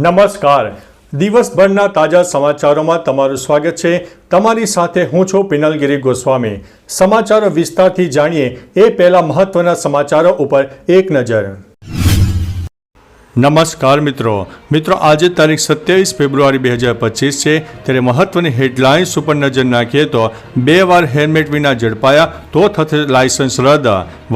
નમસ્કાર. દિવસભરના તાજા સમાચારોમાં તમારું સ્વાગત છે. તમારી સાથે હું છું પિનલગીરી ગોસ્વામી. સમાચારો વિસ્તારથી જાણીએ એ પહેલા મહત્વના સમાચારો ઉપર એક નજર. નમસ્કાર મિત્રો. આજે તારીખ 27 ફેબ્રુઆરી 2025 છે. ત્યારે મહત્વની હેડલાઇન્સ ઉપર નજર નાખીએ તો 2 વાર હેલ્મેટ વિના ઝડપાયા તો થશે લાયસન્સ રદ.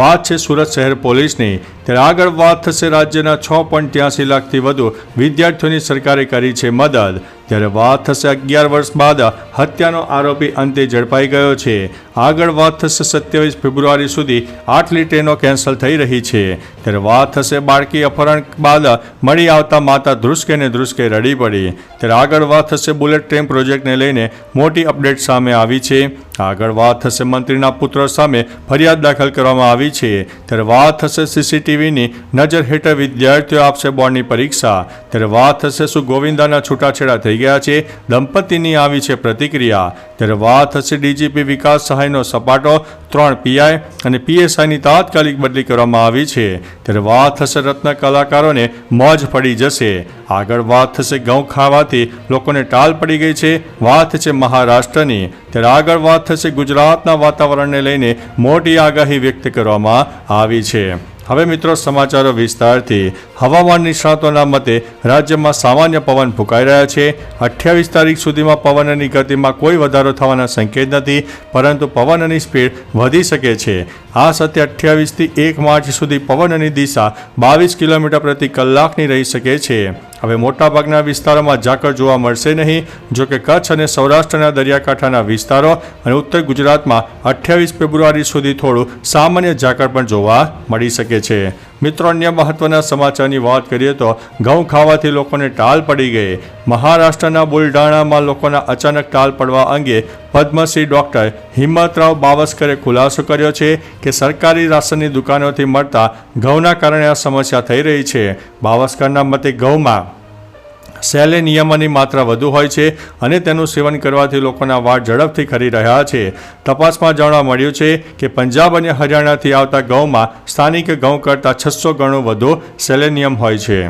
વાત છે સુરત શહેર પોલીસની. ત્યારે આગળ વાત થશે રાજ્યના 6.83 લાખથી વધુ વિદ્યાર્થીઓની સરકારે કરી છે મદદ. ત્યારે વાત થશે 11 વર્ષ બાદ હત્યાનો આરોપી અંતે ઝડપાઈ ગયો છે. આગળ વાત થશે 27 ફેબ્રુઆરી સુધી 8 ટ્રેનો કેન્સલ થઈ રહી છે. ત્યારે વાત થશે બાળકી અપહરણ બાદ મળી આવતા માતા ધ્રુસકે ને ધ્રુસકે રડી પડી. ત્યારે આગળ વાત થશે બુલેટ ટ્રેન પ્રોજેક્ટને લઈને મોટી અપડેટ સામે આવી છે. આગળ વાત થશે મંત્રીના પુત્ર સામે ફરિયાદ દાખલ કરવામાં આવી છે. ત્યારે વાત થશે સીસીટીવીની નજર હેઠળ વિદ્યાર્થીઓ આપશે બોર્ડની પરીક્ષા. ત્યારે વાત થશે શું ગોવિંદાના છૂટાછેડા થઈ ગયા છે, દંપતીની આવી છે પ્રતિક્રિયા. ત્યારે વાત થશે ડીજીપી વિકાસ સહાયનો સપાટો, 3 પીઆઈ અને પીએસઆઈની તાત્કાલિક બદલી કરવામાં આવી છે. ત્યારે વાત થશે રત્ન કલાકારોને મોજ પડી જશે. આગળ વાત થશે ઘઉં ખાવાથી લોકોને ટાલ પડી ગઈ છે. વાત છે મહારાષ્ટ્રની. ત્યારે આગળ વાત થશે ગુજરાતના વાતાવરણને લઈને મોટી આગાહી વ્યક્ત કરવામાં આવી છે. હવે મિત્રો સમાચારો વિસ્તારથી. હવામાન નિષ્ણાતોના મતે રાજ્યમાં સામાન્ય પવન ફૂંકાઈ રહ્યા છે. 28 તારીખ સુધીમાં પવનની ગતિમાં કોઈ વધારો થવાના સંકેત નથી, પરંતુ પવનની સ્પીડ વધી શકે છે. આ સાથે 28 થી 1 માર્ચ સુધી પવનની દિશા 22 કિલોમીટર પ્રતિ કલાકની રહી શકે છે. હવે મોટાભાગના વિસ્તારોમાં ઝાકળ જોવા મળશે નહીં. જોકે કચ્છ અને સૌરાષ્ટ્રના દરિયાકાંઠાના વિસ્તારો અને ઉત્તર ગુજરાતમાં 28 ફેબ્રુઆરી સુધી થોડું સામાન્ય ઝાકળ પણ જોવા મળી શકે છે. મિત્રો અન્ય મહત્વના સમાચારની વાત કરીએ તો ઘઉં ખાવાથી લોકોને ટાલ પડી ગઈ. મહારાષ્ટ્રના બુલડાણામાં લોકોના અચાનક ટાલ પડવા અંગે પદ્મશ્રી ડોક્ટર હિંમતરાવ બાવસ્કરે ખુલાસો કર્યો છે કે સરકારી રાશનની દુકાનોથી મળતા ઘઉંના કારણે આ સમસ્યા થઈ રહી છે. બાવસ્કરના મતે ઘઉંમાં સેલેનિયમની માત્રા વધુ હોય છે અને તેનું સેવન કરવાથી લોકોના વાળ ઝડપથી ખરી રહ્યા છે. તપાસમાં જાણવા મળ્યું છે કે પંજાબ અને હરિયાણાથી આવતા ઘઉંમાં સ્થાનિક ઘઉં કરતાં 600 ગણું વધુ સેલેનિયમ હોય છે.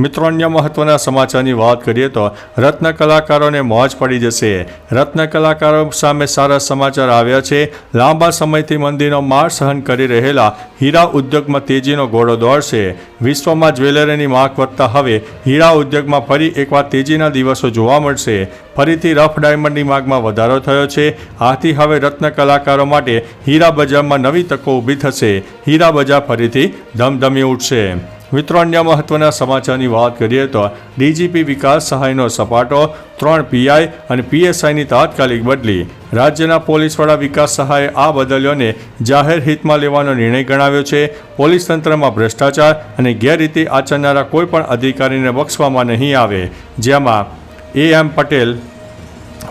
મિત્રો અન્ય મહત્વના સમાચારની વાત કરીએ તો રત્ન કલાકારોને મોજ પડી જશે. રત્ન કલાકારો સામે સારા સમાચાર આવ્યા છે. લાંબા સમયથી મંદીનો માર સહન કરી રહેલા હીરા ઉદ્યોગમાં તેજીનો ઘોડો દોડશે. વિશ્વમાં જ્વેલરીની માંગ વધતા હવે હીરા ઉદ્યોગમાં ફરી એકવાર તેજીના દિવસો જોવા મળશે. ફરીથી રફ ડાયમંડની માંગમાં વધારો થયો છે. આથી હવે રત્ન કલાકારો માટે હીરા બજારમાં નવી તકો ઊભી થશે. હીરા બજાર ફરીથી ધમધમી ઉઠશે. મિત્રો અન્ય મહત્વના સમાચારની વાત કરીએ તો ડીજીપી વિકાસ સહાયનો સપાટો, 3 પીઆઈ અને પીએસઆઈની તાત્કાલિક બદલી. રાજ્યના પોલીસ વડા વિકાસ સહાયે આ બદલીઓને જાહેર હિતમાં લેવાનો નિર્ણય ગણાવ્યો છે. પોલીસ તંત્રમાં ભ્રષ્ટાચાર અને ગેરરીતિ આચરનારા કોઈપણ અધિકારીને બક્ષવામાં નહીં આવે. જેમાં AM Patel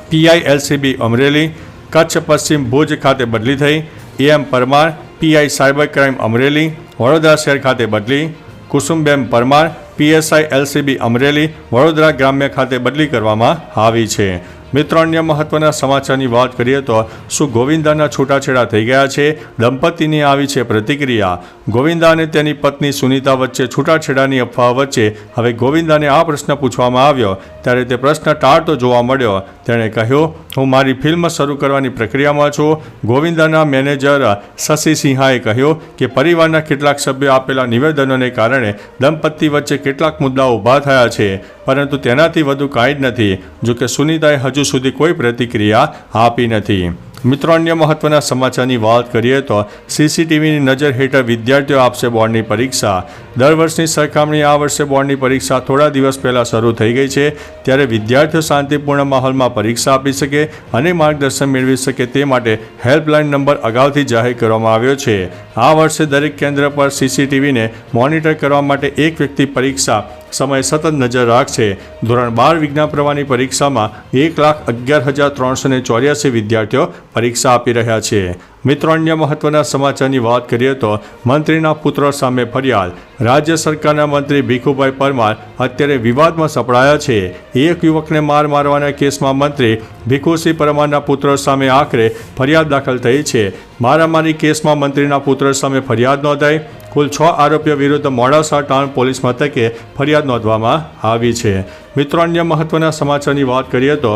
PI LCB Amreli, Kutch પશ્ચિમ ભુજ ખાતે બદલી થઈ. AM Parmar PI cyber crime Amreli, Vadodara શહેર ખાતે બદલી. કુસુમબેન પરમાર પીએસઆઈ LCB અમરેલી, વડોદરા ગ્રામ્ય ખાતે બદલી કરવામાં આવી છે. મિત્રો અન્ય મહત્વના સમાચારની વાત કરીએ તો શું ગોવિંદાના છૂટાછેડા થઈ ગયા છે, દંપતીની આવી છે પ્રતિક્રિયા. ગોવિંદા અને તેની પત્ની સુનીતા વચ્ચે છૂટાછેડાની અફવા વચ્ચે હવે ગોવિંદાને આ પ્રશ્ન પૂછવામાં આવ્યો ત્યારે તે પ્રશ્ન ટાળતો જોવા મળ્યો. તેણે કહ્યું, હું મારી ફિલ્મ શરૂ કરવાની પ્રક્રિયામાં છું. ગોવિંદાના મેનેજર શશી સિંહાએ કહ્યું કે પરિવારના કેટલાક સભ્યો આપેલા નિવેદનોને કારણે દંપતી વચ્ચે કેટલાક મુદ્દાઓ ઊભા થયા છે, પરંતુ તેનાથી વધુ કાંઈ જ નથી. જોકે સુનીતાએ હજુ સુધી કોઈ પ્રતિક્રિયા આપી નથી. મિત્રો અન્ય મહત્વના સમાચારની વાત કરીએ તો સીસીટીવીની નજર હેઠળ વિદ્યાર્થીઓ આપશે બોર્ડની પરીક્ષા. દર વર્ષની સરખામણી આ વર્ષે બોર્ડની પરીક્ષા થોડા દિવસ પહેલાં શરૂ થઈ ગઈ છે. ત્યારે વિદ્યાર્થીઓ શાંતિપૂર્ણ માહોલમાં પરીક્ષા આપી શકે અને માર્ગદર્શન મેળવી શકે તે માટે હેલ્પલાઇન નંબર અગાઉથી જાહેર કરવામાં આવ્યો છે. આ વર્ષે દરેક કેન્દ્ર પર સીસીટીવીને મોનિટર કરવા માટે એક વ્યક્તિ પરીક્ષા સમય સતત નજર રાખશે. ધોરણ 12 વિજ્ઞાન પ્રવાહની પરીક્ષામાં 1,11,384 વિદ્યાર્થીઓ પરીક્ષા આપી રહ્યા છે. મિત્રો અન્ય મહત્વના સમાચારની વાત કરીએ તો મંત્રીના પુત્ર સામે ફરિયાદ. રાજ્ય સરકારના મંત્રી ભીખુભાઈ પરમાર અત્યારે વિવાદમાં સપડાયા છે. એક યુવકને મારવાના કેસમાં મંત્રી ભીખુસિંહ પરમારના પુત્ર સામે આખરે ફરિયાદ દાખલ થઈ છે. મારામારી કેસમાં મંત્રીના પુત્ર સામે ફરિયાદ નોંધાઈ. કુલ 6 આરોપીઓ વિરુદ્ધ મોડાસા ટાઉન પોલીસ મથકે ફરિયાદ નોંધવામાં આવી છે. મિત્રો, અન્ય મહત્વના સમાચારની વાત કરીએ તો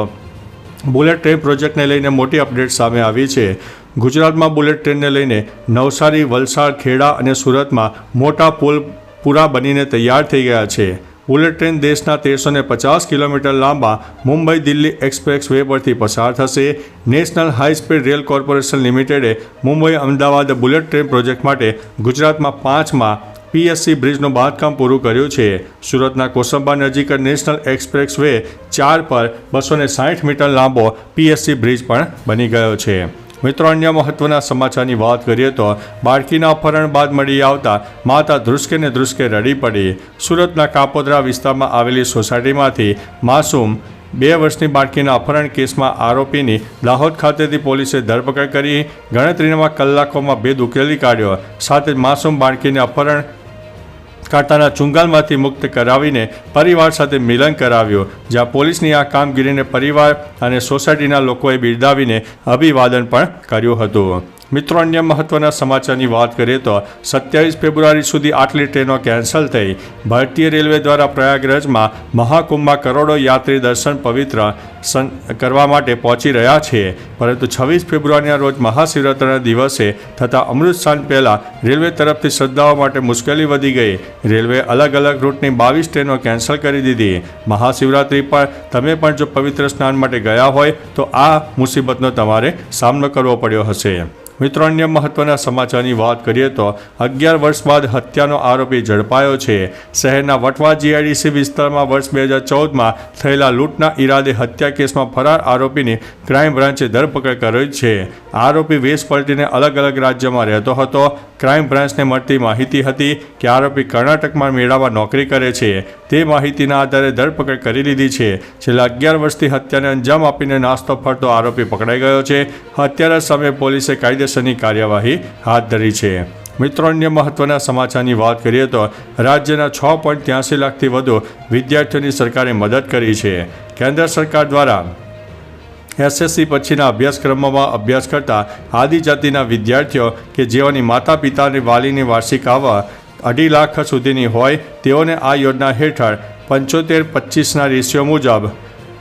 બુલેટ ટ્રેન પ્રોજેક્ટને લઈને મોટી અપડેટ સામે આવી છે. ગુજરાતમાં બુલેટ ટ્રેનને લઈને નવસારી, વલસાડ, ખેડા અને સુરતમાં મોટા પુલ પૂરા બનીને તૈયાર થઈ ગયા છે. બુલેટ ટ્રેન દેશના 1350 કિલોમીટર લાંબા મુંબઈ દિલ્હી એક્સપ્રેસ વે પરથી પસાર થશે. National high speed rail corporation લિમિટેડે Mumbai Ahmedabad bullet train project માટે ગુજરાતમાં 5મા PSC બ્રિજનું બાંધકામ પૂરું કર્યું છે. સુરતના કોસંબા નજીક નેશનલ એક્સપ્રેસ વે 4 પર 260 મીટર લાંબો PSC બ્રિજ પણ બની ગયો છે. મિત્રો, અન્ય મહત્વના સમાચારની વાત કરીએ તો બાળકીના અપહરણ બાદ મળી આવતા માતા ધ્રુસકે ને ધ્રુસકે રડી પડી. સુરતના કાપોદ્રા વિસ્તારમાં આવેલી સોસાયટીમાંથી માસૂમ 2 વર્ષની બાળકીના અપહરણ કેસમાં આરોપીની દાહોદ ખાતેથી પોલીસે ધરપકડ કરી ગણતરીના કલાકોમાં ભેદ ઉકેલી કાઢ્યો. સાથે જ માસૂમ બાળકીને અપહરણ કાંટાના ચુંગાલમાંથી મુક્ત કરાવીને પરિવાર સાથે મિલન કરાવ્યું. જ્યાં પોલીસની આ કામગીરીને પરિવાર અને સોસાયટીના લોકોએ બિરદાવીને અભિવાદન પણ કર્યું હતું. મિત્રો, અન્ય મહત્વના સમાચારની વાત કરીએ તો 27 ફેબ્રુઆરી સુધી આટલી ટ્રેનો કેન્સલ થઈ. ભારતીય રેલવે દ્વારા પ્રયાગરાજમાં મહાકુંભમાં કરોડો યાત્રી દર્શન પવિત્ર કરવા માટે પહોંચી રહ્યા છે. પરંતુ 26 ફેબ્રુઆરીના રોજ મહાશિવરાત્રિના દિવસે થતા અમૃત સ્નાન પહેલાં રેલવે તરફથી શ્રદ્ધાળુઓ માટે મુશ્કેલી વધી ગઈ. રેલવે અલગ અલગ રૂટની 22 ટ્રેનો કેન્સલ કરી દીધી. મહાશિવરાત્રિ પર તમે પણ જો પવિત્ર સ્નાન માટે ગયા હોય તો આ મુસીબતનો તમારે સામનો કરવો પડ્યો હશે. મિત્રો, અન્ય મહત્વના સમાચારની વાત કરીએ તો 11 વર્ષ બાદ હત્યાનો આરોપી ઝડપાયો છે. શહેરના વટવા GIDC વિસ્તારમાં વર્ષ 2014માં થયેલા લૂંટના ઈરાદે હત્યા કેસમાં ફરાર આરોપીની ક્રાઇમ બ્રાન્ચે ધરપકડ કરી છે. આરોપી વેશ પલટીને અલગ અલગ રાજ્યમાં રહેતો હતો. ક્રાઇમ બ્રાન્ચને મળતી માહિતી હતી કે આરોપી કર્ણાટકમાં મેળામાં નોકરી કરે છે. તે માહિતીના આધારે ધરપકડ કરી લીધી છે. છેલ્લા 11 વર્ષથી હત્યાને અંજામ આપીને નાસ્તો ફરતો આરોપી પકડાઈ ગયો છે. હત્યારા સામે પોલીસે કાયદેસરની કાર્યવાહી હાથ ધરી છે. મિત્રો, અન્ય મહત્વના સમાચારની વાત કરીએ તો રાજ્યના 6.83 લાખથી વધુ વિદ્યાર્થીઓની સરકારે મદદ કરી છે. કેન્દ્ર સરકાર દ્વારા SSC પછીના અભ્યાસક્રમોમાં અભ્યાસ કરતા આદિજાતિના વિદ્યાર્થીઓ કે જેઓની માતા પિતાની વાલીની વાર્ષિક આવક 2.5 લાખ સુધીની હોય તેઓને આ યોજના હેઠળ 75-25ના રેશિયો મુજબ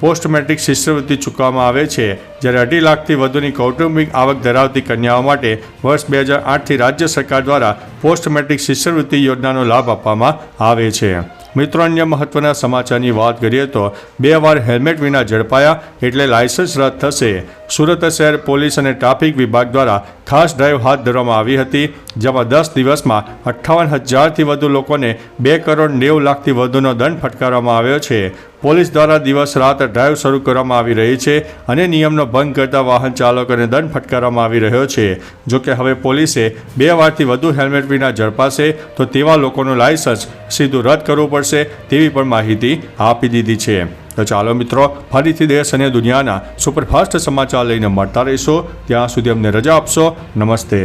પોસ્ટ મેટ્રિક શિષ્યવૃત્તિ ચૂકવવામાં આવે છે. જ્યારે 2.5 લાખથી વધુની કૌટુંબિક આવક ધરાવતી કન્યાઓ માટે વર્ષ 2008થી રાજ્ય સરકાર દ્વારા પોસ્ટ મેટ્રિક શિષ્યવૃત્તિ યોજનાનો લાભ આપવામાં આવે છે. મિત્રો, અન્ય મહત્વના સમાચારની વાત કરીએ તો 2 વાર હેલ્મેટ વિના ઝડપાયા એટલે લાયસન્સ રદ થશે. સુરત શહેર પોલીસ અને ટ્રાફિક વિભાગ દ્વારા ખાસ ડ્રાઈવ હાથ ધરવામાં આવી હતી. જેમાં 10 દિવસમાં 58,000થી વધુ લોકોને 2 કરોડ 90 લાખથી વધુનો દંડ ફટકારવામાં આવ્યો છે. પોલીસ દ્વારા દિવસ રાત ડ્રાઈવ શરૂ કરવામાં આવી રહી છે અને નિયમનો ભંગ કરતા વાહન ચાલકોને દંડ ફટકારવામાં આવી રહ્યો છે. જોકે હવે પોલીસે 2 વારથી વધુ હેલ્મેટ વિના ઝડપાશે તો તેવા લોકોનું લાયસન્સ સીધું રદ કરવું પડશે તેવી પણ માહિતી આપી દીધી છે. તો ચાલો મિત્રો, ફરીથી દેશ અને દુનિયાના સુપરફાસ્ટ સમાચાર લઈને મળતા રહીશો. ત્યાં સુધી અમને રજા આપશો. નમસ્તે.